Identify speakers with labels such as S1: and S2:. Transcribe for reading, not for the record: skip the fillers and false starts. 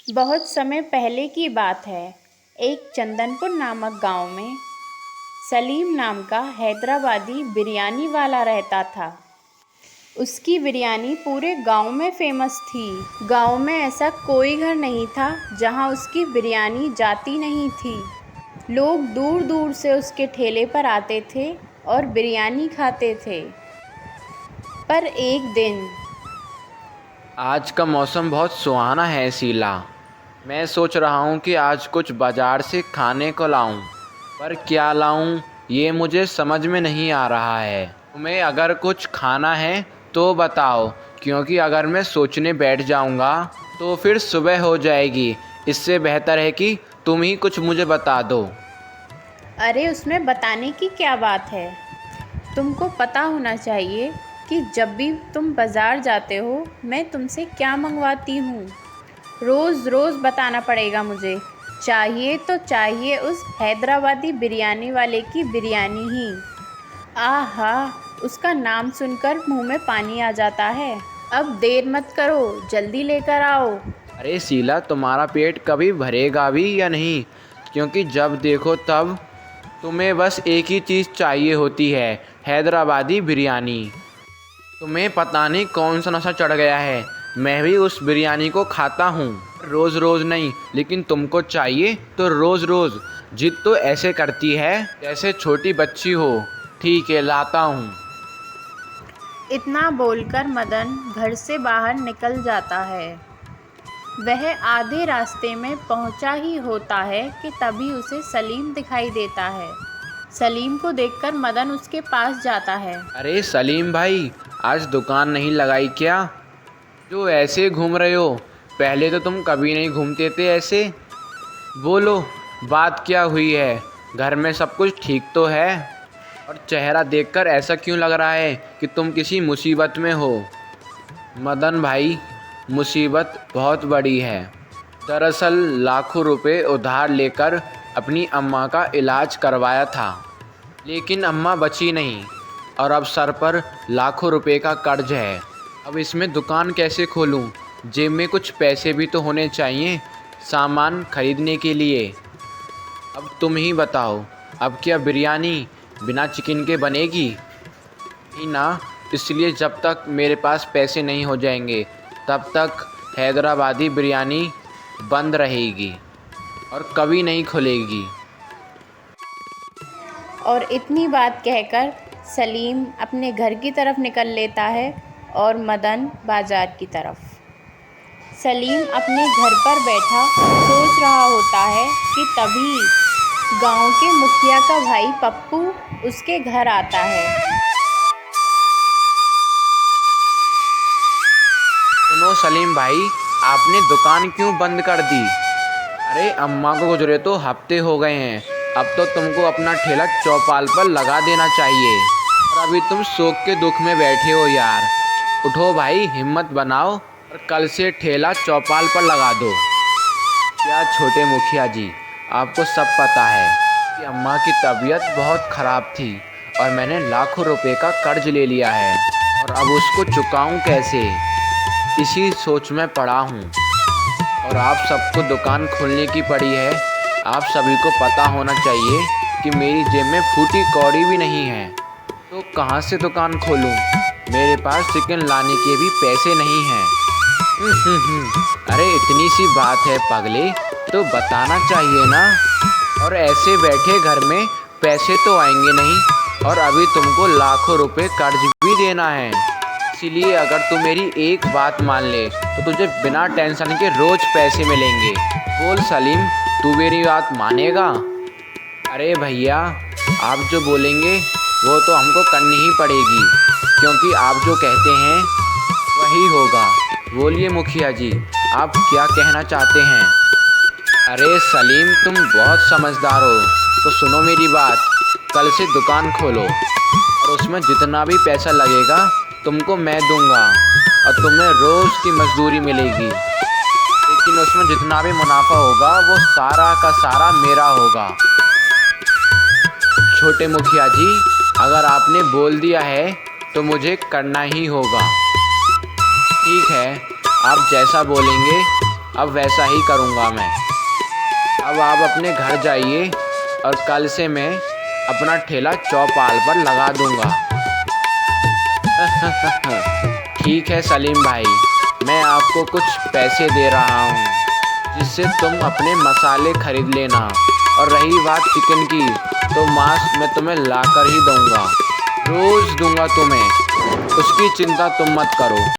S1: बहुत समय पहले की बात है। एक चंदनपुर नामक गांव में सलीम नाम का हैदराबादी बिरयानी वाला रहता था। उसकी बिरयानी पूरे गांव में फेमस थी। गांव में ऐसा कोई घर नहीं था जहां उसकी बिरयानी जाती नहीं थी। लोग दूर दूर से उसके ठेले पर आते थे और बिरयानी खाते थे। पर एक दिन
S2: आज का मौसम बहुत सुहाना है शीला। मैं सोच रहा हूँ कि आज कुछ बाज़ार से खाने को लाऊं, पर क्या लाऊं ये मुझे समझ में नहीं आ रहा है। तुम्हें अगर कुछ खाना है तो बताओ, क्योंकि अगर मैं सोचने बैठ जाऊँगा तो फिर सुबह हो जाएगी। इससे बेहतर है कि तुम ही कुछ मुझे बता दो।
S1: अरे उसमें बताने की क्या बात है। तुमको पता होना चाहिए कि जब भी तुम बाज़ार जाते हो मैं तुमसे क्या मंगवाती हूँ। रोज़ रोज़ बताना पड़ेगा मुझे। चाहिए तो चाहिए उस हैदराबादी बिरयानी वाले की बिरयानी ही। आहा, उसका नाम सुनकर मुंह में पानी आ जाता है। अब देर मत करो, जल्दी लेकर आओ।
S2: अरे शीला, तुम्हारा पेट कभी भरेगा भी या नहीं? क्योंकि जब देखो तब तुम्हें बस एक ही चीज़ चाहिए होती है, हैदराबादी बिरयानी। तुम्हें पता नहीं कौन सा नशा चढ़ गया है। मैं भी उस बिरयानी को खाता हूँ, रोज़ रोज़ नहीं, लेकिन तुमको चाहिए तो रोज़ रोज़। जिद तो ऐसे करती है जैसे छोटी बच्ची हो। ठीक है, लाता हूँ।
S1: इतना बोलकर मदन घर से बाहर निकल जाता है। वह आधे रास्ते में पहुंचा ही होता है कि तभी उसे सलीम दिखाई देता है। सलीम को देखकर मदन उसके पास जाता है।
S2: अरे सलीम भाई, आज दुकान नहीं लगाई क्या? जो ऐसे घूम रहे हो, पहले तो तुम कभी नहीं घूमते थे ऐसे। बोलो, बात क्या हुई है? घर में सब कुछ ठीक तो है? और चेहरा देखकर ऐसा क्यों लग रहा है कि तुम किसी मुसीबत में हो? मदन भाई, मुसीबत बहुत बड़ी है। दरअसल लाखों रुपए उधार लेकर अपनी अम्मा का इलाज करवाया था, लेकिन अम्मा बची नहीं और अब सर पर लाखों रुपए का कर्ज है। अब इसमें दुकान कैसे खोलूं? जेब में कुछ पैसे भी तो होने चाहिए सामान खरीदने के लिए। अब तुम ही बताओ, अब क्या बिरयानी बिना चिकन के बनेगी? ही ना। इसलिए जब तक मेरे पास पैसे नहीं हो जाएंगे तब तक हैदराबादी बिरयानी बंद रहेगी और कभी नहीं खुलेगी।
S1: और इतनी बात कहकर सलीम अपने घर की तरफ निकल लेता है और मदन बाजार की तरफ। सलीम अपने घर पर बैठा सोच रहा होता है कि तभी गांव के मुखिया का भाई पप्पू उसके घर आता है।
S2: सुनो सलीम भाई, आपने दुकान क्यों बंद कर दी? अरे अम्मा को गुजरे तो हफ्ते हो गए हैं। अब तो तुमको अपना ठेला चौपाल पर लगा देना चाहिए। और अभी तुम शोक के दुख में बैठे हो यार। उठो भाई, हिम्मत बनाओ और कल से ठेला चौपाल पर लगा दो। क्या छोटे मुखिया जी, आपको सब पता है कि अम्मा की तबीयत बहुत ख़राब थी और मैंने लाखों रुपए का कर्ज ले लिया है, और अब उसको चुकाऊं कैसे, इसी सोच में पड़ा हूँ। और आप सबको दुकान खोलने की पड़ी है। आप सभी को पता होना चाहिए कि मेरी जेब में फूटी कौड़ी भी नहीं है, तो कहाँ से दुकान खोलूँ? मेरे पास चिकन लाने के भी पैसे नहीं हैं। अरे इतनी सी बात है पगले, तो बताना चाहिए ना। और ऐसे बैठे घर में पैसे तो आएंगे नहीं, और अभी तुमको लाखों रुपए कर्ज भी देना है। इसीलिए अगर तू मेरी एक बात मान ले तो तुझे बिना टेंशन के रोज़ पैसे मिलेंगे। बोल सलीम, तू मेरी बात मानेगा? अरे भैया, आप जो बोलेंगे वो तो हमको करनी ही पड़ेगी, क्योंकि आप जो कहते हैं वही होगा। बोलिए मुखिया जी, आप क्या कहना चाहते हैं? अरे सलीम, तुम बहुत समझदार हो, तो सुनो मेरी बात। कल से दुकान खोलो और उसमें जितना भी पैसा लगेगा तुमको मैं दूंगा, और तुम्हें रोज़ की मजदूरी मिलेगी। लेकिन उसमें जितना भी मुनाफा होगा वो सारा का सारा मेरा होगा। छोटे मुखिया जी, अगर आपने बोल दिया है तो मुझे करना ही होगा। ठीक है, आप जैसा बोलेंगे अब वैसा ही करूँगा मैं। अब आप अपने घर जाइए और कल से मैं अपना ठेला चौपाल पर लगा दूँगा। ठीक है सलीम भाई, मैं आपको कुछ पैसे दे रहा हूँ जिससे तुम अपने मसाले खरीद लेना। और रही बात चिकन की, तो मांस मैं तुम्हें ला कर ही दूँगा, रोज़ दूँगा तुम्हें, उसकी चिंता तुम मत करो।